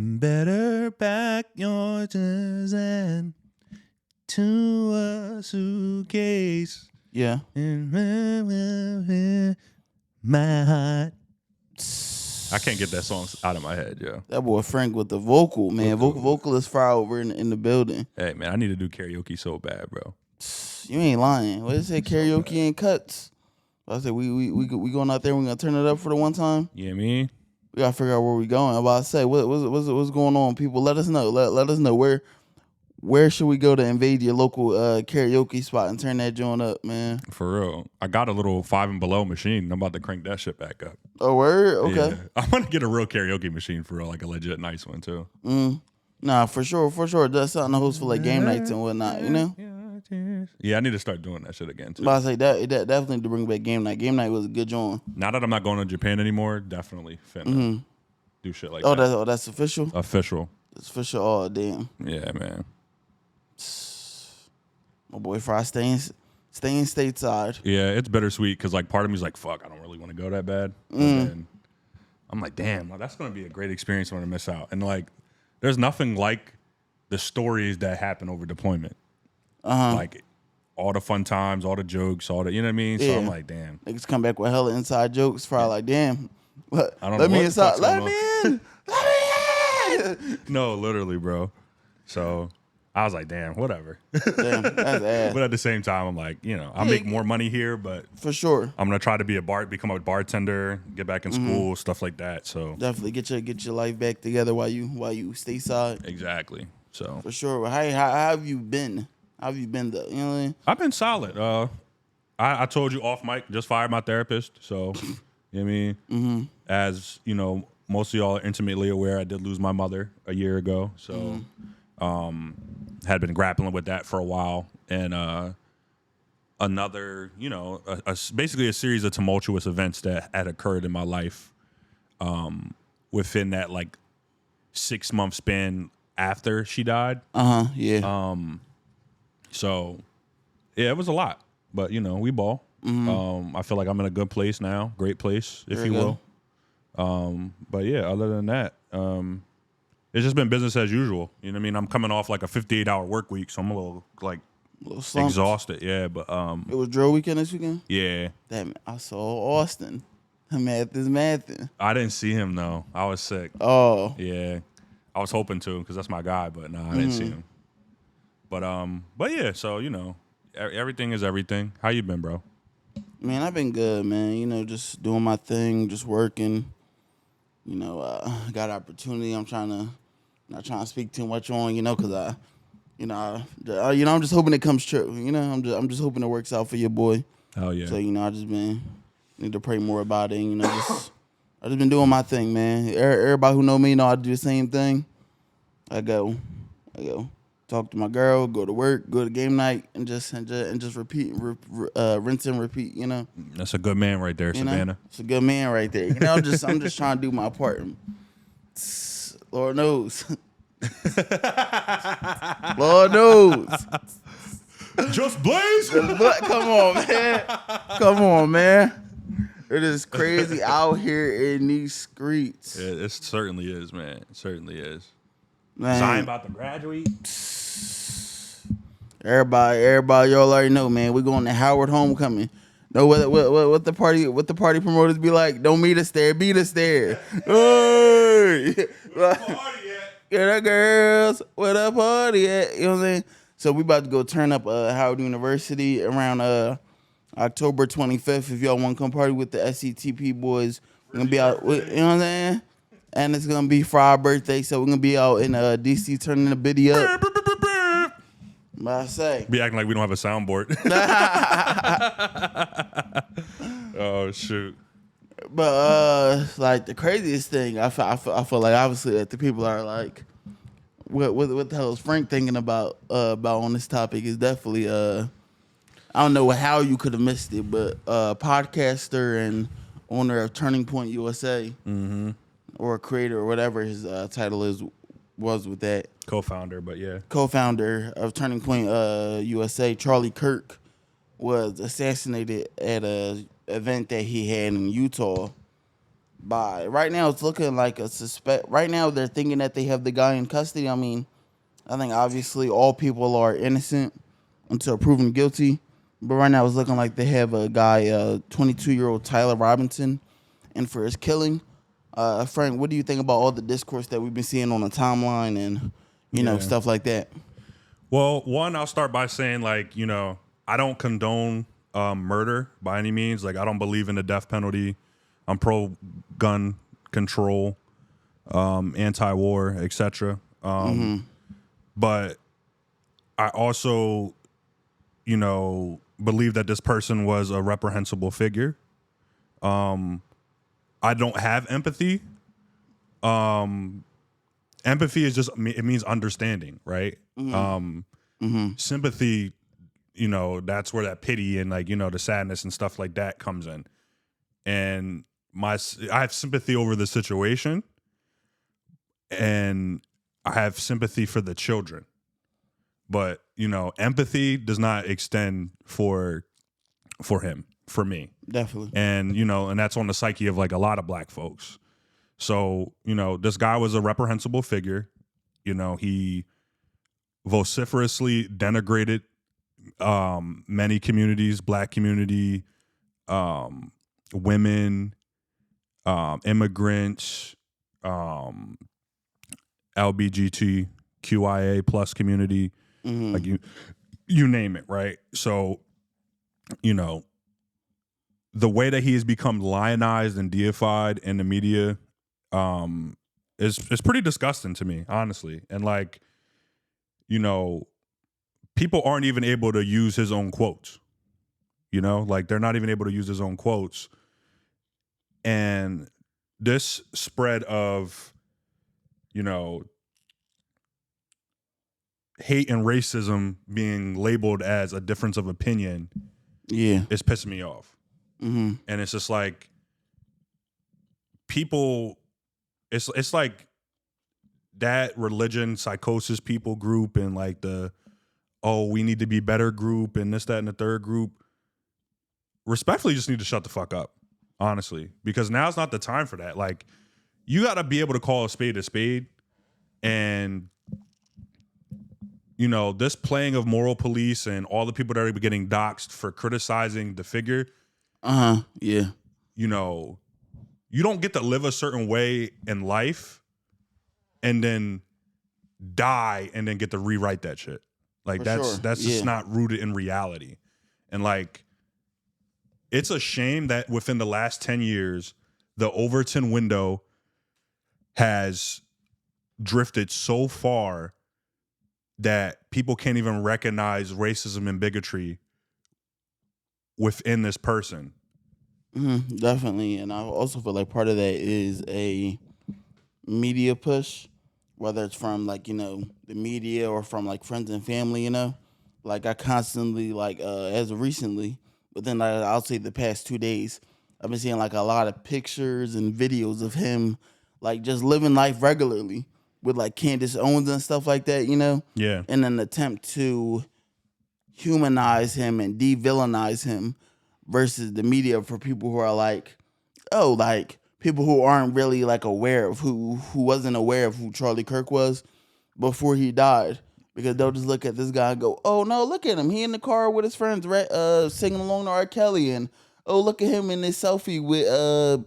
Better pack your things and to a suitcase. Yeah. My heart. I can't get that song out of my head, yo. That boy Frank with the vocal, man. Vocalist fry over in the building. Hey, man, I need to do karaoke so bad, bro. You ain't lying. What is it? Karaoke and cuts. I said we going out there. We gonna turn it up for the one time. You know what I mean? We gotta figure out where we going. I'm about to say what's going on, people. Let us know. Let us know where should we go to invade your local karaoke spot and turn that joint up, man. For real. I got a little 5 and below machine. I'm about to crank that shit back up. Oh, word? Okay. Yeah. I want to get a real karaoke machine for real, like a legit nice one too. Nah, for sure. That's something to host for like game nights and whatnot, you know? Yeah, I need to start doing that shit again too. But I say that definitely to bring back game night. Game night was a good joint. Now that I'm not going to Japan anymore, definitely finna do shit like that. That's official? Official. It's official. Oh, damn. Yeah, man. My boy Fry staying stateside. Yeah, it's bittersweet because like part of me is like, fuck, I don't really want to go that bad. And I'm like, damn, that's gonna be a great experience. I'm gonna miss out. And like, there's nothing like the stories that happen over deployment. Like all the fun times, all the jokes, all the, you know what I mean? So I'm like, damn. Niggas come back with hella inside jokes. Fry like, damn. What? I don't Let know me what inside. Let going me in. Let me in. No, literally, bro. So I was like, damn, whatever. Damn, that's ass. But at the same time, I'm like, you know, I make more money here, but For sure. I'm gonna try to become a bartender, get back in school, stuff like that. So Definitely get your life back together while you stateside. exactly. So For sure. How have you been? How have you been though? You know what I mean? I've been solid. I told you off mic, just fired my therapist. So you know what I mean? As you know, most of y'all are intimately aware, I did lose my mother a year ago. So had been grappling with that for a while. And another, you know, basically a series of tumultuous events that had occurred in my life within that like 6-month span after she died. Yeah. So yeah, it was a lot, but you know, we ball. I feel like I'm in a good place now, great place, if you will. But yeah, other than that, it's just been business as usual. You know what I mean? I'm coming off like a 58-hour work week, so I'm a little like slumped. exhausted. Yeah, but It was drill weekend this weekend? yeah. Damn, I saw Austin. Math is mathing. I didn't see him though. I was sick. Oh. Yeah, I was hoping to because that's my guy, but no, I didn't see him. But yeah, so you know, everything is everything. How you been, bro? Man, I've been good, man. You know, just doing my thing, just working. You know, got opportunity. I'm not trying to speak too much on, you know, because I'm just hoping it comes true. You know, I'm just hoping it works out for your boy. Hell yeah. So you know, I just need to pray more about it. You know, I just been doing my thing, man. Everybody who know me know I do the same thing. I go, talk to my girl, go to work, go to game night, and just repeat, rinse and repeat. You know. That's a good man right there, Savannah. It's a good man right there. You know, I'm just trying to do my part. Lord knows. Lord knows. Just blaze. But come on, man. It is crazy out here in these streets. Yeah, it certainly is, man. It certainly is. Man. Zion about to graduate. Everybody, y'all already know, man. We're going to Howard homecoming. Know what the party promoters be like? Don't meet us there, beat us there. Hey, get the girls, where the party at? You know what I'm saying? So we about to go turn up Howard University around October 25th. If y'all want to come party with the SCTP boys, we're gonna be out. You know what I'm saying? And it's gonna be for our birthday, so we're gonna be out in DC turning the biddy up. What I say? Be acting like we don't have a soundboard. Oh shoot! But like the craziest thing, I feel like obviously that the people are like, what the hell is Frank thinking about on this topic is definitely I don't know how you could have missed it, but podcaster and owner of Turning Point USA, or creator or whatever his title was with that. Co-founder, but yeah. Co-founder of Turning Point USA, Charlie Kirk, was assassinated at a event that he had in Utah. by right now it's looking like a suspect. Right now they're thinking that they have the guy in custody. I mean, I think obviously all people are innocent until proven guilty. But right now it's looking like they have a guy, 22-year-old Tyler Robinson, in for his killing. Frank, what do you think about all the discourse that we've been seeing on the timeline and stuff like that? Well, one, I'll start by saying, like, I don't condone murder by any means. Like, I don't believe in the death penalty. I'm pro gun control, anti-war, etc. But I also, believe that this person was a reprehensible figure. I don't have empathy. Empathy is just, it means understanding, right? Sympathy, that's where that pity and the sadness and stuff like that comes in. And I have sympathy over the situation, and I have sympathy for the children. But, empathy does not extend for him, for me. Definitely. And, and that's on the psyche of a lot of black folks. So, this guy was a reprehensible figure. He vociferously denigrated many communities, black community, women, immigrants, LGBTQIA plus community, like you name it, right? So, the way that he has become lionized and deified in the media is pretty disgusting to me, honestly. And people aren't even able to use his own quotes. They're not even able to use his own quotes. And this spread of, hate and racism being labeled as a difference of opinion, is pissing me off. And it's just like people, it's like that religion psychosis people group and we need to be better group and this, that, and the third group. Respectfully, just need to shut the fuck up, honestly, because now's not the time for that. You got to be able to call a spade, and this playing of moral police and all the people that are getting doxxed for criticizing the figure. Yeah. You don't get to live a certain way in life and then die and then get to rewrite that shit. That's just not rooted in reality. And it's a shame that within the last 10 years, the Overton window has drifted so far that people can't even recognize racism and bigotry within this person. Definitely. And I also feel like part of that is a media push, whether it's from the media or from friends and family, I constantly as of recently, but then I'll say the past 2 days, I've been seeing a lot of pictures and videos of him just living life regularly with Candace Owens and stuff like that, Yeah. in an attempt to humanize him and de-villainize him versus the media for people who are people who aren't really aware of who wasn't aware of who Charlie Kirk was before he died, because they'll just look at this guy and go, oh no, look at him, he in the car with his friends singing along to R. Kelly, and oh, look at him in this selfie with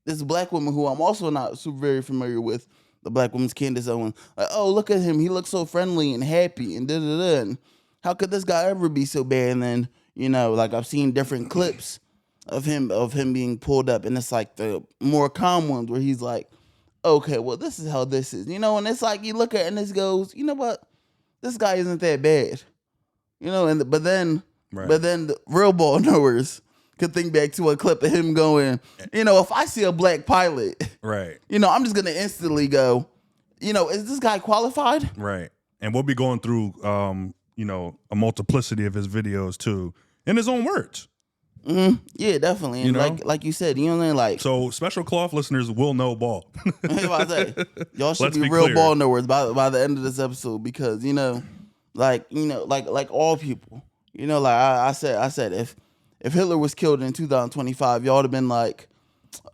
this black woman who I'm also not super very familiar with, the black woman's Candace Owens. Oh, look at him, he looks so friendly and happy and da-da-da, and how could this guy ever be so bad? And then I've seen different clips of him being pulled up, and it's the more calm ones where he's okay, well, this is how this is, and it's you look at it and this goes, you know what, this guy isn't that bad, but then the real ball knowers could think back to a clip of him going, if I see a black pilot, right, I'm just gonna instantly go, is this guy qualified? Right. And we'll be going through a multiplicity of his videos too, in his own words. Yeah, definitely. And like you said, So special cloth listeners will know ball. Y'all should be real clear. Ball knowers by the end of this episode, because like all people, I said if Hitler was killed in 2025, y'all would have been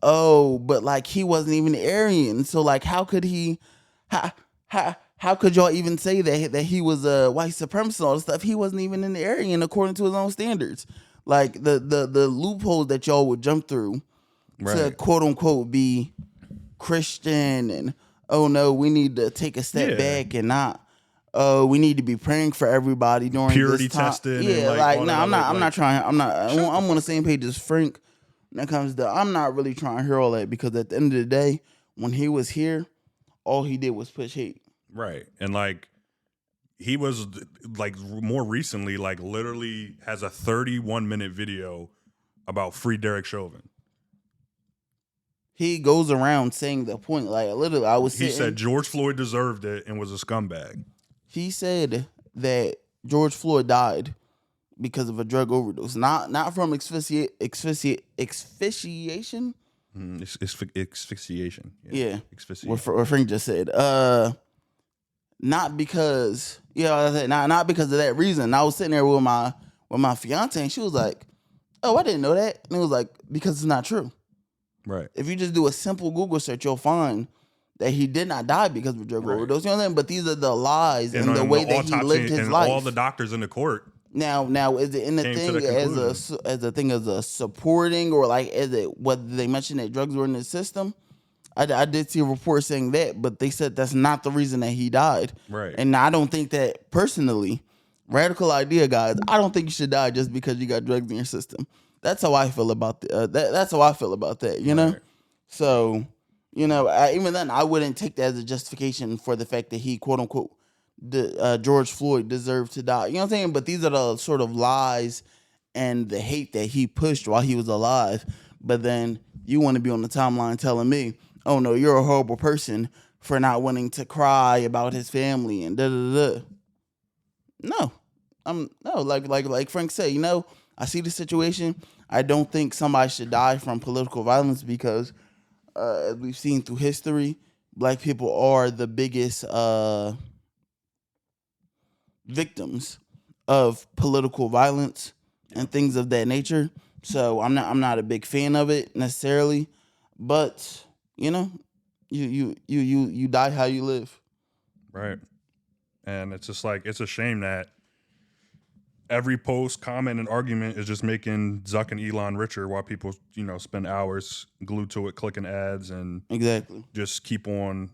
oh, but like he wasn't even Aryan, so like how could he, how could y'all even say that he was a white supremacist and all this stuff? He wasn't even an Aryan according to his own standards. Like the loopholes that y'all would jump through to quote unquote be Christian and oh no, we need to take a step back and not we need to be praying for everybody during purity this time. testing. Yeah, and like all no, that I'm not trying. I'm on the same page as Frank when it comes to. I'm not really trying to hear all that because at the end of the day, when he was here, all he did was push hate. Right, and like he was like more recently, like literally has a 31-minute video about free Derek Chauvin. He goes around saying the point. Like literally, He said George Floyd deserved it and was a scumbag. He said that George Floyd died because of a drug overdose, not from asphyxiation. Asphyxiation. Yeah. Asphyxiation. What Frank just said. Not because not because of that reason. I was sitting there with my fiance and she was like, "Oh, I didn't know that." And it was like, because it's not true. Right. If you just do a simple Google search, you'll find that he did not die because of a drug overdose. You know what I'm saying? But these are the lies and the way that he lived his life. All the doctors in the court. Now, is it in the thing as a supporting or like is it what they mentioned that drugs were in the system? I did see a report saying that, but they said that's not the reason that he died. Right. And I don't think that personally, radical idea, guys. I don't think you should die just because you got drugs in your system. That's how I feel about that's how I feel about that. You know. So even then, I wouldn't take that as a justification for the fact that he quote unquote George Floyd deserved to die. You know what I'm saying? But these are the sort of lies and the hate that he pushed while he was alive. But then you want to be on the timeline telling me, oh no, you're a horrible person for not wanting to cry about his family and da da da. No, like Frank said, I see the situation. I don't think somebody should die from political violence because, as we've seen through history, black people are the biggest victims of political violence and things of that nature. So I'm not a big fan of it necessarily, but you die how you live. Right. And it's just like, it's a shame that every post, comment, and argument is just making Zuck and Elon richer while people, spend hours glued to it, clicking ads and exactly just keep on,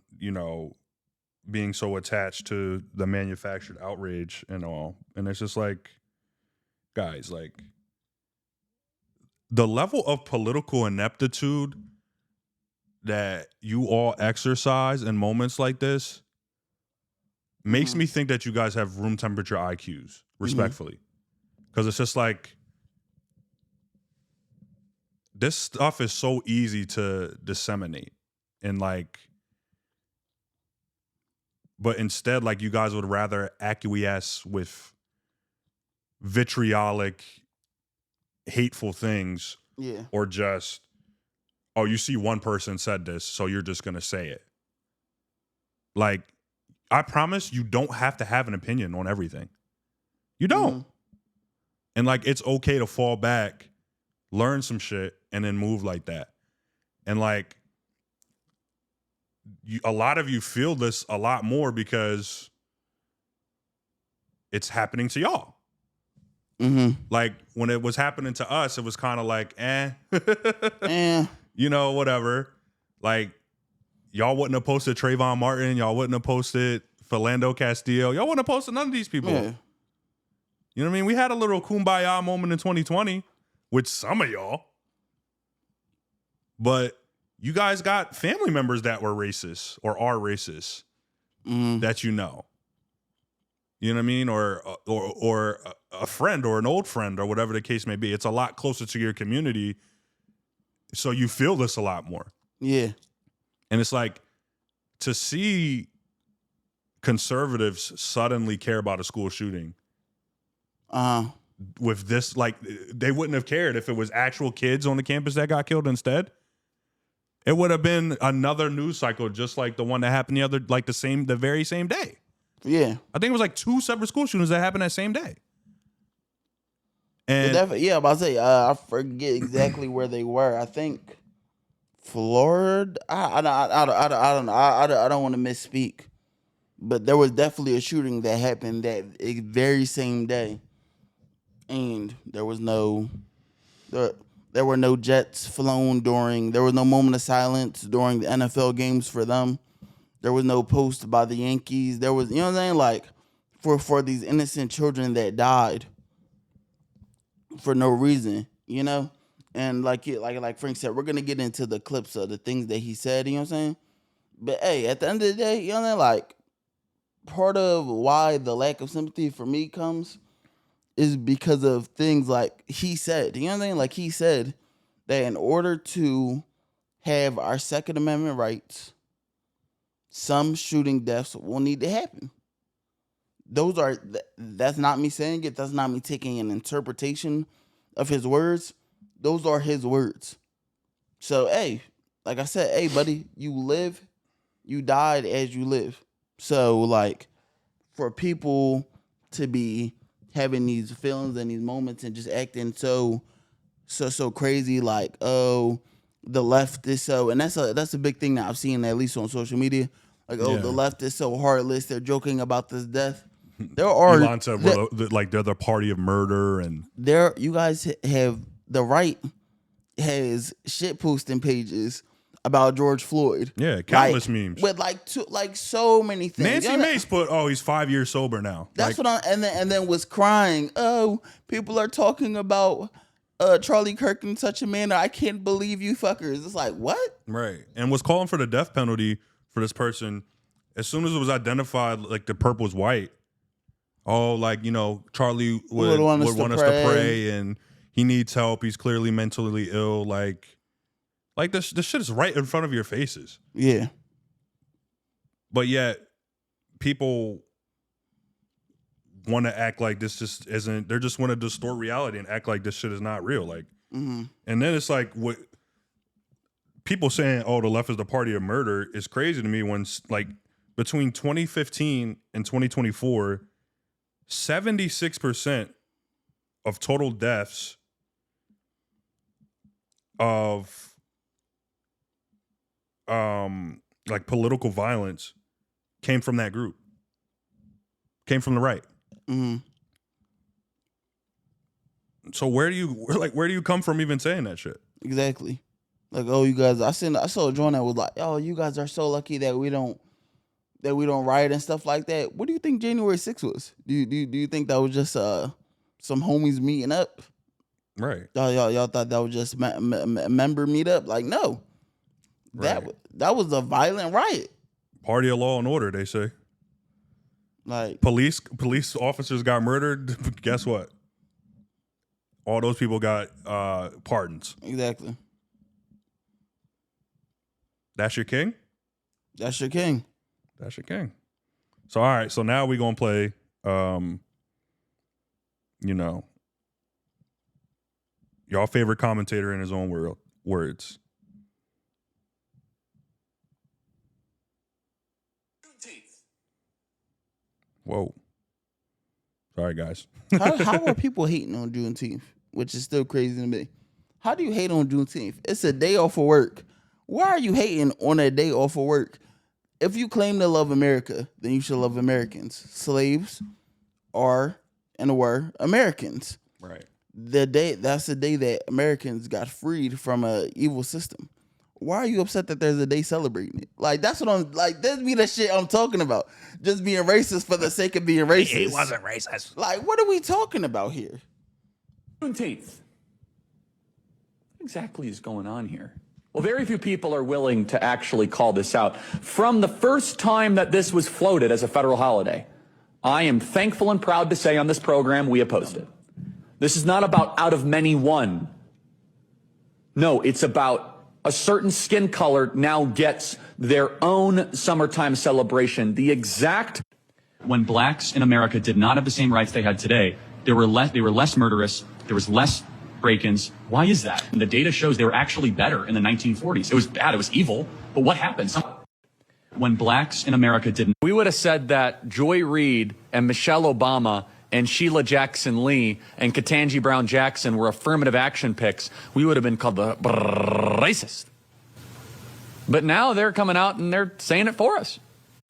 being so attached to the manufactured outrage and all. And it's just like, guys, like the level of political ineptitude that you all exercise in moments like this makes me think that you guys have room temperature IQs, respectfully. Because it's just like, this stuff is so easy to disseminate. And like, but instead, like, you guys would rather acquiesce with vitriolic, hateful things. Yeah. Or just, oh, you see one person said this, so you're just going to say it. Like, I promise you don't have to have an opinion on everything. You don't. And like, it's okay to fall back, learn some shit, and then move like that. And like, a lot of you feel this a lot more because it's happening to y'all. Like, when it was happening to us, it was kind of like, whatever. Like, y'all wouldn't have posted Trayvon Martin. Y'all wouldn't have posted Philando Castillo. Y'all wouldn't have posted none of these people. Yeah. You know what I mean? We had a little kumbaya moment in 2020 with some of y'all. But you guys got family members that were racist or are racist that you know. You know what I mean? Or a friend or an old friend or whatever the case may be. It's a lot closer to your community. So you feel this a lot more. Yeah. And it's like, to see conservatives suddenly care about a school shooting with this, like, they wouldn't have cared if it was actual kids on the campus that got killed instead. It would have been another news cycle just like the one that happened the very same day. Yeah. I think it was like 2 separate school shootings that happened that same day. And I'm about to say, I forget exactly where they were. I think Florida. I don't know. I don't want to misspeak, but there was definitely a shooting that happened that very same day, and there were no jets flown during. There was no moment of silence during the NFL games for them. There was no post by the Yankees. There was, you know what I'm saying, like for these innocent children that died for no reason, you know. And like Frank said, we're gonna get into the clips of the things that he said, you know what I'm saying? But hey, at the end of the day, you know what I'm saying? Like, part of why the lack of sympathy for me comes is because of things like he said. You know what I'm saying? Like, he said that in order to have our Second Amendment rights, some shooting deaths will need to happen. That's not me saying it. That's not me taking an interpretation of his words. Those are his words. So, hey, like I said, hey, buddy, you live, you died as you live. So, like, for people to be having these feelings and these moments and just acting so crazy, like, oh, the left is so, and that's a big thing that I've seen, at least on social media. Like, oh, the left is so heartless. They're joking about this death. There are Elon said, like, they're the party of murder, and you guys have the right has shit posting pages about George Floyd. Yeah, countless memes with like so many things. Nancy Mace put, "Oh, he's 5 years sober now." That's what and then was crying. Oh, people are talking about Charlie Kirk in such a manner. I can't believe you fuckers. It's like, what? Right, and was calling for the death penalty for this person as soon as it was identified. Like, the perp was white. Oh, like, you know, Charlie would want us to pray, and he needs help. He's clearly mentally ill. Like this shit is right in front of your faces. Yeah. But yet, people want to act like this just isn't. They just want to distort reality and act like this shit is not real. Like, and then it's like, what people saying, "Oh, the left is the party of murder," is crazy to me. When, like, between 2015 and 2024. 76% of total deaths of like political violence came from that group. Came from the right. So where do you come from even saying that shit? Exactly. Like, oh, you guys, I saw a joint that was like, oh, you guys are so lucky that we don't riot and stuff like that. What do you think January 6th was? Do you think that was just some homies meeting up? Right. Y'all thought that was just member meet up? Like, no. That was a violent riot. Party of law and order, they say. Like, police officers got murdered. Guess what? All those people got pardons. Exactly. That's your king? That's your king. That's your king. So, all right. So now we're going to play, you know, y'all favorite commentator in his own words. Whoa. Sorry, guys. How are people hating on Juneteenth? Which is still crazy to me. How do you hate on Juneteenth? It's a day off of work. Why are you hating on a day off of work? If you claim to love America, then you should love Americans. Slaves are and were Americans. Right. That's the day that Americans got freed from an evil system. Why are you upset that there's a day celebrating it? Like, that's what I'm like. This be the shit I'm talking about. Just being racist for the sake of being racist. He wasn't racist. Like, what are we talking about here? Juneteenth. What exactly is going on here? Well, very few people are willing to actually call this out. From the first time that this was floated as a federal holiday, I am thankful and proud to say on this program we opposed it. This is not about out of many one. No, it's about a certain skin color now gets their own summertime celebration. The exact... When blacks in America did not have the same rights they had today, they were less murderous, there was less break-ins. Why is that? And the data shows they were actually better in the 1940s. It was bad, it was evil, but what happened? When blacks in America didn't... We would have said that Joy Reid and Michelle Obama and Sheila Jackson Lee and Ketanji Brown Jackson were affirmative action picks. We would have been called the racist. But now they're coming out and they're saying it for us.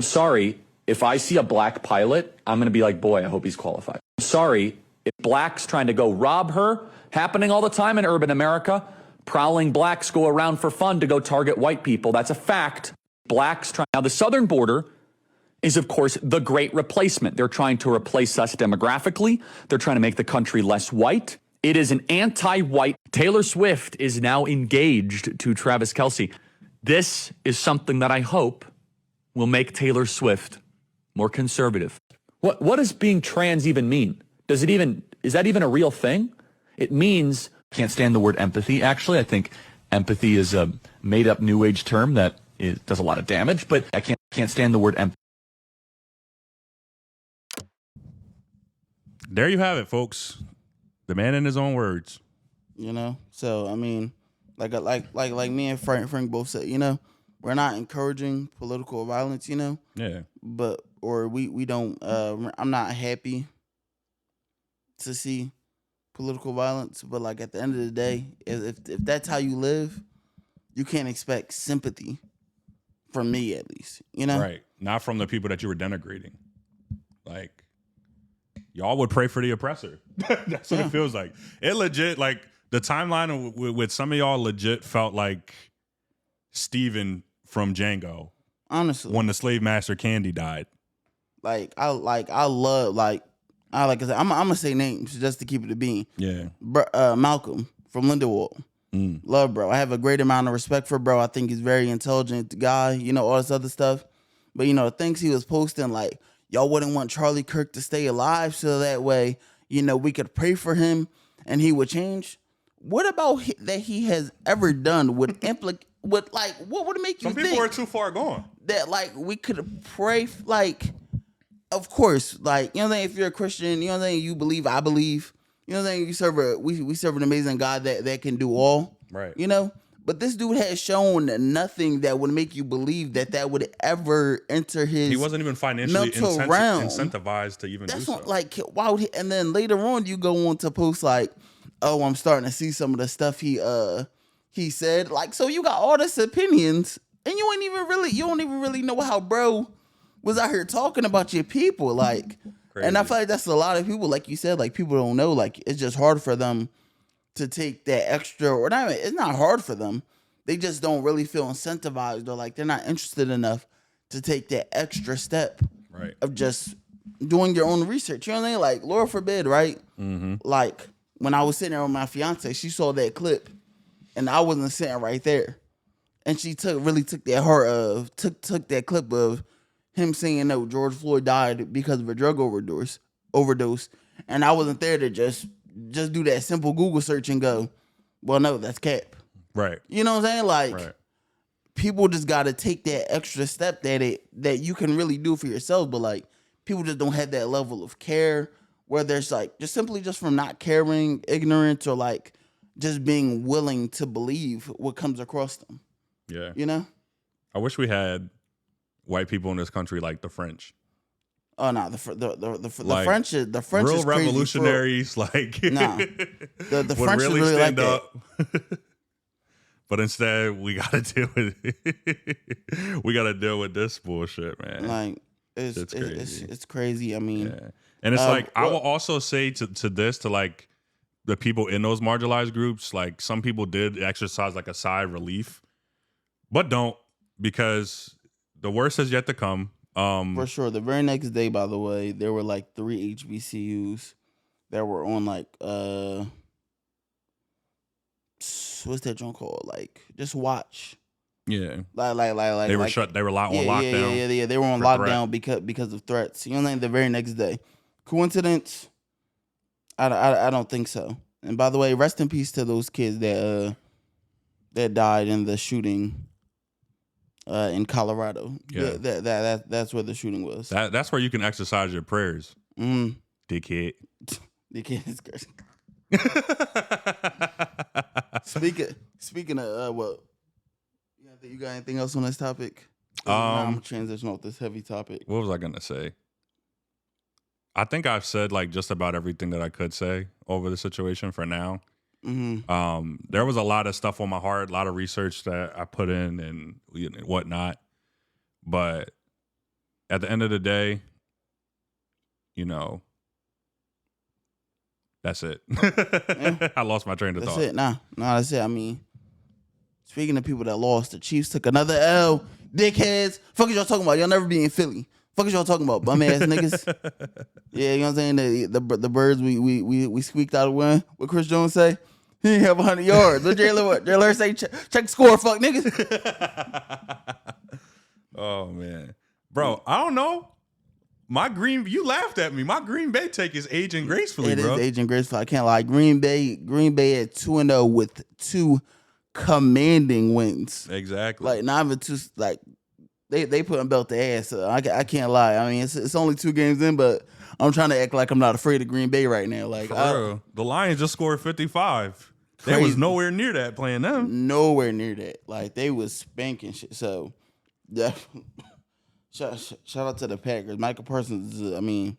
Sorry, if I see a black pilot, I'm going to be like, boy, I hope he's qualified. Sorry, if blacks trying to go rob her, happening all the time in urban America, prowling blacks go around for fun to go target white people. That's a fact. Blacks trying. Now, the southern border is, of course, the great replacement. They're trying to replace us demographically. They're trying to make the country less white. It is an anti-white. Taylor Swift is now engaged to Travis Kelce. This is something that I hope will make Taylor Swift more conservative. What does being trans even mean? Is that even a real thing? It means, can't stand the word empathy. Actually, I think empathy is a made-up new age term that does a lot of damage, but I can't stand the word empathy. There you have it, folks. The man in his own words. You know, so I mean, like me and Frank both said, you know, we're not encouraging political violence, you know. Yeah. But we don't. I'm not happy to see political violence, but like at the end of the day, if that's how you live, you can't expect sympathy from me, at least, you know. Right. Not from the people that you were denigrating. Like, y'all would pray for the oppressor. That's what it feels like. It legit, like, the timeline with some of y'all legit felt like Steven from Django. Honestly. When the slave master Candy died. I said, I'm gonna say names just to keep it a bean. Yeah. Malcolm from Lindenwold. Love bro. I have a great amount of respect for bro. I think he's a very intelligent guy, you know, all this other stuff. But, you know, the things he was posting, like, y'all wouldn't want Charlie Kirk to stay alive so that way, you know, we could pray for him and he would change. What about that he has ever done would what would make you think? Some people are too far gone. That, like, we could pray, like, of course, like, you know what I'm saying? If you're a Christian, you know what I'm saying? You believe, I believe. You know what I'm saying? We serve an amazing God that can do all. Right. You know? But this dude has shown nothing that would make you believe that would ever enter his. He wasn't even financially incentivized to even do so. Like, why would he? And then later on, you go on to post like, "Oh, I'm starting to see some of the stuff he said." Like, so you got all this opinions, and you don't even really know how bro was out here talking about your people, like. Crazy. And I feel like that's a lot of people, like you said, like people don't know, like it's just hard for them to take that extra, or not. It's not hard for them. They just don't really feel incentivized, or like they're not interested enough to take that extra step, right, of just doing your own research. You know what I mean? Like, Lord forbid, right? Mm-hmm. Like when I was sitting there with my fiance, she saw that clip, and I wasn't sitting right there, and she took that clip of him saying, no, George Floyd died because of a drug overdose, and I wasn't there to just do that simple Google search and go, well, no, that's cap. Right. You know what I'm saying? Like, right. People just got to take that extra step that you can really do for yourself, but like people just don't have that level of care, where there's like just simply just from not caring, ignorance, or like just being willing to believe what comes across them. Yeah. You know? I wish we had white people in this country like the French. Oh no, the like, French is real is revolutionaries. Like, nah, the French really is really stand like up. That. But instead, we gotta deal with it. We gotta deal with this bullshit, man. Like it's crazy. I mean, yeah. And it's like I will also say to this, to like the people in those marginalized groups, like some people did exercise like a sigh of relief, but don't, because the worst is yet to come. For sure. The very next day, by the way, there were like 3 HBCUs that were on like what's that joint called? Like, just watch. Yeah. Like they were shut. They were on lockdown. Yeah. They were on lockdown because of threats. You know what I mean? The very next day. Coincidence? I don't think so. And by the way, rest in peace to those kids that died in the shooting. In Colorado, yeah, that's where the shooting was. That's where you can exercise your prayers, dickhead. Dickhead is crazy. Speaking of, well, you got anything else on this topic? I'm gonna transition off this heavy topic. What was I gonna say? I think I've said like just about everything that I could say over the situation for now. There was a lot of stuff on my heart, a lot of research that I put in and whatnot. But at the end of the day, that's it. Yeah. I lost my train of thought. That's it. Nah, that's it. I mean, speaking of people that lost, the Chiefs took another L. Dickheads. Fuck is y'all talking about? Y'all never be in Philly. Fuck is y'all talking about? Bum ass niggas. Yeah, you know what I'm saying? The birds we squeaked out a win. What Chris Jones say? He didn't have 100 yards. What Jalen Hurts say? Check the score, fuck niggas. Oh man, bro, I don't know. You laughed at me. My Green Bay take is aging gracefully, bro. It is aging gracefully. I can't lie. Green Bay at 2-0 with 2 commanding wins. Exactly. Like not even 2. Like they putting belt to ass. So I can't lie. I mean, it's only 2 games in, but I'm trying to act like I'm not afraid of Green Bay right now. Like for real. The Lions just scored 55. Crazy. They was nowhere near that playing them. Nowhere near that. Like they was spanking shit. So yeah. Shout out to the Packers. Michael Parsons, I mean,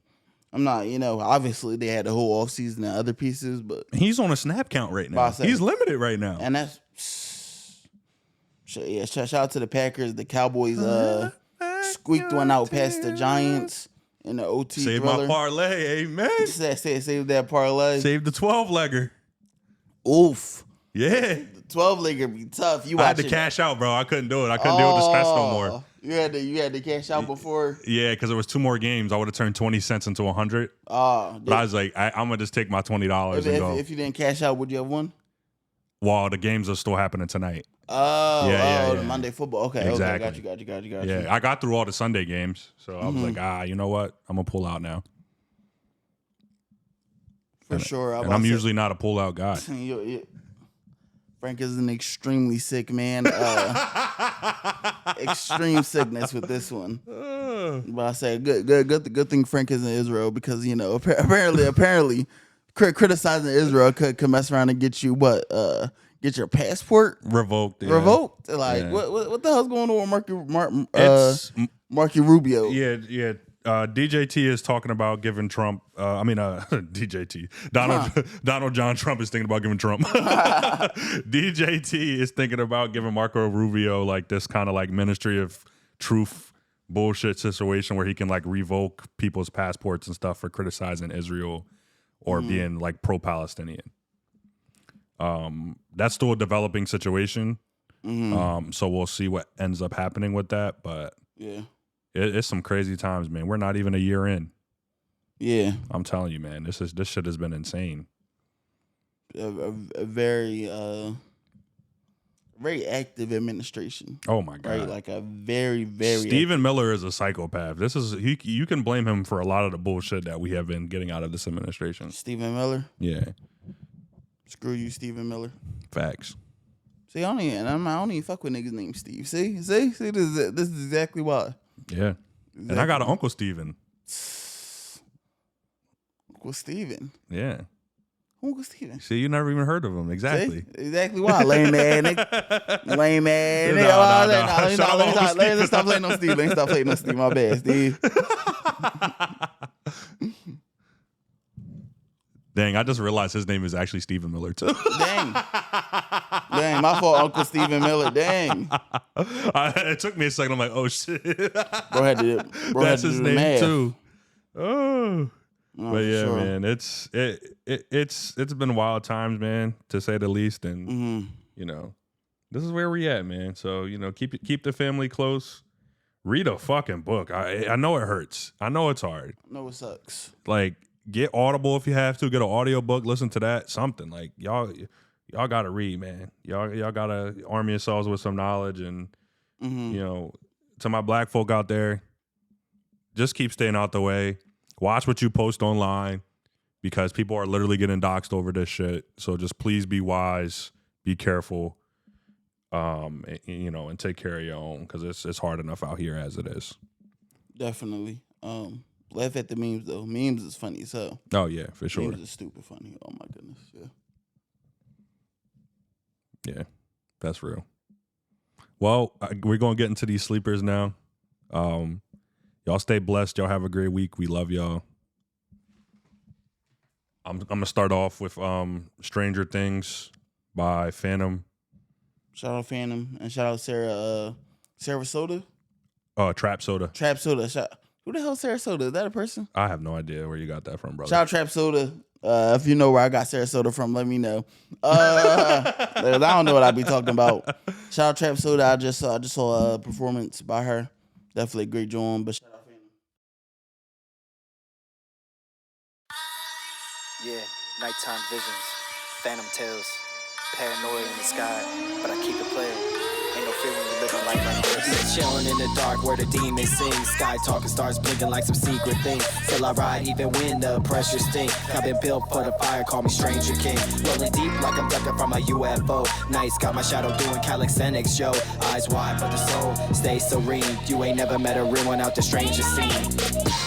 I'm not, obviously they had the whole offseason and other pieces, but he's on a snap count right now. He's limited right now. And that's, shout out to the Packers. The Cowboys squeaked one out past the Giants in the OT Save thriller. my parlay, amen. Save that parlay. Save the 12-legger. Oof. Yeah. The 12-legger be tough. I had to cash out, bro. I couldn't do it. I couldn't deal with the stress no more. You had to cash out before? Yeah, because there was 2 more games. I would have turned 20 cents into 100. But I was like, I'm going to just take my $20 and go. If you didn't cash out, would you have won? Well, the games are still happening tonight. The Monday football. Okay, exactly. Okay, got you. Yeah, I got through all the Sunday games. So I was like, you know what? I'm going to pull out now. For sure. I'm usually not a pull-out guy. Frank is an extremely sick man. Extreme sickness with this one. But I say good thing Frank is in Israel because apparently criticizing Israel could mess around and get you get your passport revoked. Yeah. Revoked. Like what the hell's going on with Marky Rubio? Yeah. DJT is talking about giving Trump. DJT. Donald John Trump is thinking about giving Trump. DJT is thinking about giving Marco Rubio like this kind of like Ministry of Truth bullshit situation where he can like revoke people's passports and stuff for criticizing Israel or being like pro-Palestinian. That's still a developing situation. So we'll see what ends up happening with that. But yeah. It's some crazy times, man. We're not even a year in. Yeah, I'm telling you, man. This shit has been insane. A very very active administration. Oh my god! Right, like a very Stephen Miller is a psychopath. You can blame him for a lot of the bullshit that we have been getting out of this administration. Stephen Miller. Yeah. Screw you, Stephen Miller. Facts. See, I don't even fuck with niggas named Steve. See, this is exactly why. Yeah. Exactly. And I got an Uncle Steven. Uncle Steven? Yeah. Uncle Steven. See, you never even heard of him. Exactly. See? Exactly why. Lame man, nigga. Lame man. Let's stop playing on Steve. Let's stop playing on Steve. My bad, Steve. Dang, I just realized his name is actually Stephen Miller, too. Dang, my fault, Uncle Stephen Miller. Dang. It took me a second. I'm like, oh, shit. That's his name, too. Oh, but yeah, sure. man, it's been wild times, man, to say the least. And, this is where we at, man. So, keep the family close. Read a fucking book. I know it hurts. I know it's hard. I know it sucks. Like, get Audible if you have to. Get an audiobook. Listen to that. Something. Like, y'all got to read, man. Y'all got to arm yourselves with some knowledge. And, to my black folk out there, just keep staying out the way. Watch what you post online because people are literally getting doxxed over this shit. So just please be wise. Be careful. And take care of your own because it's hard enough out here as it is. Definitely. Laugh at the memes though. Memes is funny as hell. Oh yeah, for sure. Memes is stupid funny. Oh my goodness. Yeah, that's real. Well, we're gonna get into these sleepers now. Y'all stay blessed. Y'all have a great week. We love y'all. I'm gonna start off with Stranger Things by Phantom. Shout out Phantom and shout out Sarah Soda. Trap Soda. Trap Soda. Who the hell is Sarah Soda? Is that a person? I have no idea where you got that from, brother. Shout out Trap Soda. If you know where I got Sarah Soda from, let me know. I don't know what I be talking about. Shout out Trap Soda. I just saw a performance by her. Definitely a great joint, but shout out Phantom. Yeah, nighttime visions, phantom tales, paranoia in the sky, but I keep it playing. Ain't no fear when you live a life like this. Chilling in the dark where the demons sing. Sky talking stars blinking like some secret thing. Till I ride even when the pressure stink. I've been built for the fire, call me Stranger King. Rolling deep like I'm ducking from a UFO. Nice, got my shadow doing calisthenics, yo. Eyes wide for the soul, stay serene. You ain't never met a real one out the stranger scene.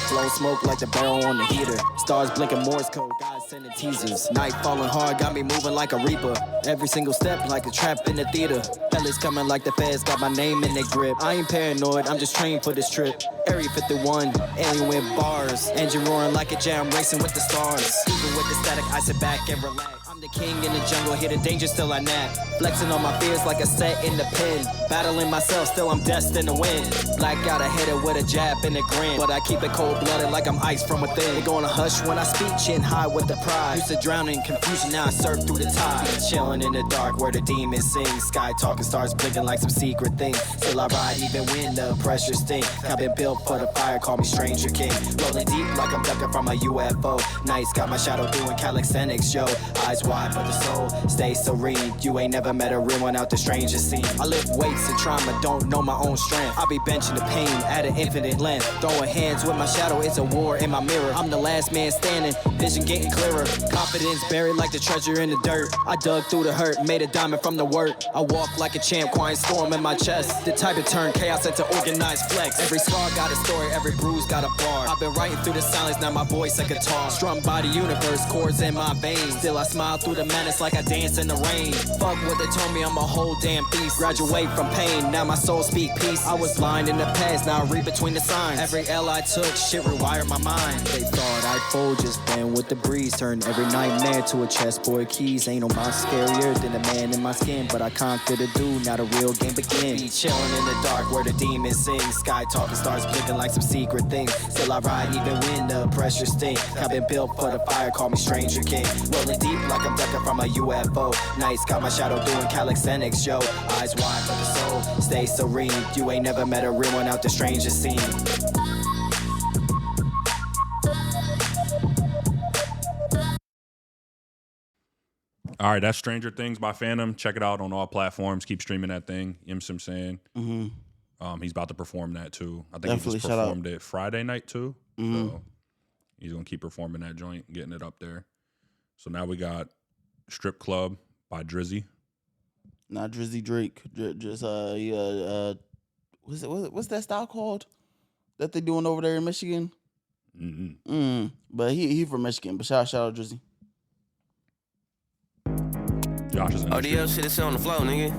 Blow smoke like the barrel on the heater. Stars blinking Morse code, God sending teasers. Night falling hard, got me moving like a reaper. Every single step like a trap in the theater. Hell is coming like the feds, got my name in their grip. I ain't paranoid, I'm just trained for this trip. Area 51, alien with bars. Engine roaring like a jam, racing with the stars. Even with the static, I sit back and relax. I'm the king in the jungle, hear the danger, still I nap. Flexing on my fears like a set in the pen. Battling myself, still I'm destined to win. Black out a hitter with a jab and a grin. But I keep it cold-blooded like I'm ice from within. They gonna hush when I speak, chin high with the pride. Used to drown in confusion, now I surf through the tide. Chilling in the dark where the demons sing. Sky talking stars blinking like some secret thing. Still I ride even when the pressure stink. I've been built for the fire, call me Stranger King. Rolling deep like I'm ducking from a UFO. Nice, got my shadow doing calisthenics, yo. Eyes wide for the soul, stay serene. You ain't never met a real one out the stranger scene. I lift weights and trauma, don't know my own strength. I be benching the pain at an infinite length. Throwing hands with my shadow, it's a war in my mirror. I'm the last man standing, vision getting clearer. Confidence buried like the treasure in the dirt. I dug through the hurt, made a diamond from the work. I walk like a champ, quiet storm in my chest. The type of turn chaos into organized flex. Every scar got a story, every bruise got a bar. I've been writing through the silence, now my voice a guitar. Strung by the universe, chords in my veins. Still I smile through the madness like I dance in the rain. Fuck what they told me, I'm a whole damn beast. Graduate from pain, now my soul speak peace. I was blind in the past, now I read between the signs. Every L I took, shit rewired my mind. They thought I'd fold, just playing with the breeze. Turned every nightmare to a chessboard keys. Ain't no monster scarier than the man in my skin. But I conquered the dude, now the real game begins. Be chilling in the dark where the demons sing. Sky talking stars blinking like some secret thing. Still I ride even when the pressure stink. I've been built for the fire, call me Stranger King. Rolling deep like I'm ducking from a UFO. Nice, got my shadow doing calisthenics, yo. Eyes wide for the soul, stay serene. You ain't never met a real one out the stranger scene. All right, that's Stranger Things by Phantom. Check it out on all platforms. Keep streaming that thing. You know what I'm saying? Mm-hmm. He's about to perform that too. I think Definitely he just performed it Friday night too. Mm-hmm. So he's gonna keep performing that joint, getting it up there. So now we got Strip Club by Drizzy. Not Drizzy Drake. Just what's that style called that they doing over there in Michigan? Mm-hmm. But he from Michigan. But shout out Drizzy. Josh is in ODL shit is on the floor, nigga.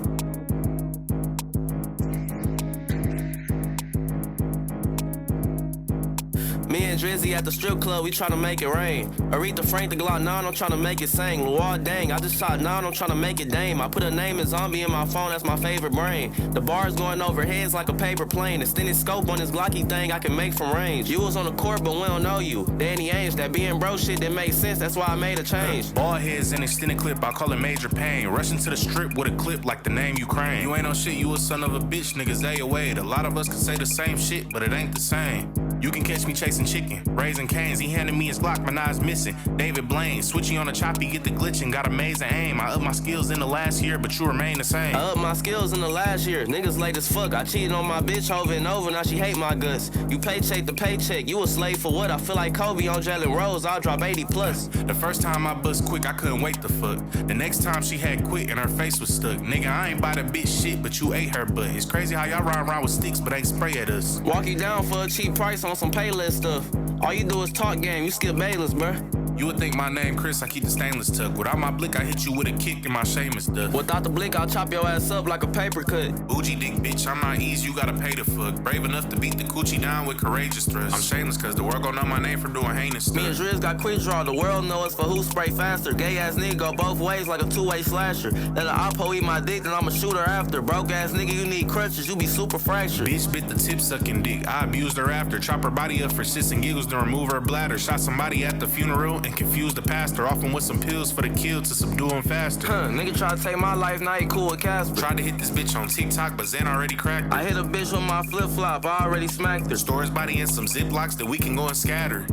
Me and Drizzy at the strip club, we tryna make it rain. Aretha Frank, the Glock 9, I'm tryna make it sing. Luar dang, I just shot 9, I'm tryna make it dame. I put a name in zombie in my phone, that's my favorite brain. The bar's going over heads like a paper plane. Extended scope on this Glocky thing I can make from range. You was on the court, but we don't know you. Danny Ainge, that being bro shit that makes sense, that's why I made a change. Ball heads in extended clip, I call it major pain. Rushing to the strip with a clip like the name Ukraine. You ain't on shit, you a son of a bitch, niggas they away. A lot of us can say the same shit, but it ain't the same. You can catch me chasing chicken, raising canes. He handed me his Glock, my eye's missing. David Blaine, switching on the choppy, get the glitching. Got amazing aim. I upped my skills in the last year, but you remain the same. I upped my skills in the last year. Niggas late as fuck. I cheated on my bitch over and over. Now she hate my guts. You paycheck to paycheck. You a slave for what? I feel like Kobe on Jalen Rose. I'll drop 80 plus. The first time I bust quick, I couldn't wait to fuck. The next time she had quit and her face was stuck. Nigga, I ain't buy the bitch shit, but you ate her butt. It's crazy how y'all ride around with sticks, but ain't spray at us. Walk you down for a cheap price on some Payless stuff. All you do is talk game, you skip Bayless, bruh. You would think my name Chris, I keep the stainless tuck. Without my blick, I hit you with a kick and my shame is dust. Without the blick, I'll chop your ass up like a paper cut. Bougie dick, bitch, I'm not easy, you gotta pay the fuck. Brave enough to beat the coochie down with courageous thrust. I'm shameless cause the world gon' know my name from doing heinous stuff. Me and Driz got quick draw, the world know us for who spray faster. Gay ass nigga go both ways like a two-way slasher. Let an oppo eat my dick, then I'ma shoot her after. Broke ass nigga, you need crutches, you be super fractured. Bitch bit the tip sucking dick, I abused her after. Chop her body up for shits and giggles, then remove her bladder. Shot somebody at the funeral and confused the pastor. Off him with some pills for the kill to subdue him faster. Nigga try to take my life, now he cool with Casper. Tried to hit this bitch on TikTok, but Zen already cracked her. I hit a bitch with my flip-flop, I already smacked her. Store his body in some Ziplocs that we can go and scatter.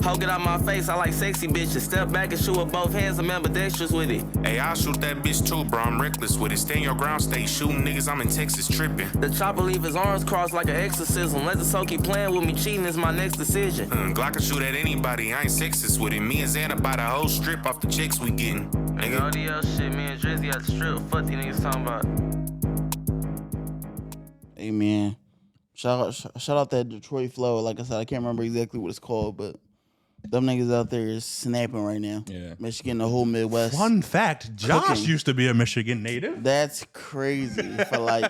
Ho, get out my face, I like sexy bitches. Step back and shoot with both hands, I'm ambidextrous with it. Hey, I'll shoot that bitch too, bro, I'm reckless with it. Stand your ground, stay shooting niggas, I'm in Texas tripping. The chopper leave his arms crossed like an exorcism. Let the soul keep playing with me, cheating is my next decision. Glock can shoot at anybody, I ain't sexist with it. Me and Xana buy the whole strip off the chicks we getting. Nigga, all the other shit, me and Drizzy at the strip. Fuck these niggas talking about. Hey man, shout out that Detroit flow. Like I said, I can't remember exactly what it's called, but them niggas out there is snapping right now. Yeah. Michigan, the whole Midwest. Fun fact, Josh Cooking. used to be a Michigan native. That's crazy for like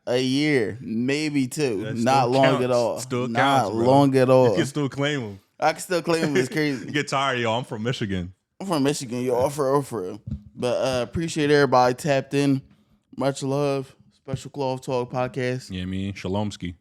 a year, maybe two. That Not still long counts. at all. Still Not counts, bro. long at all. You can still claim him. I can still claim him. It's You crazy. get tired, yo. I'm from Michigan. I'm from Michigan, yo. For real. But appreciate everybody tapped in. Much love. Special Cloth Talk podcast. Yeah, me, Shalomski.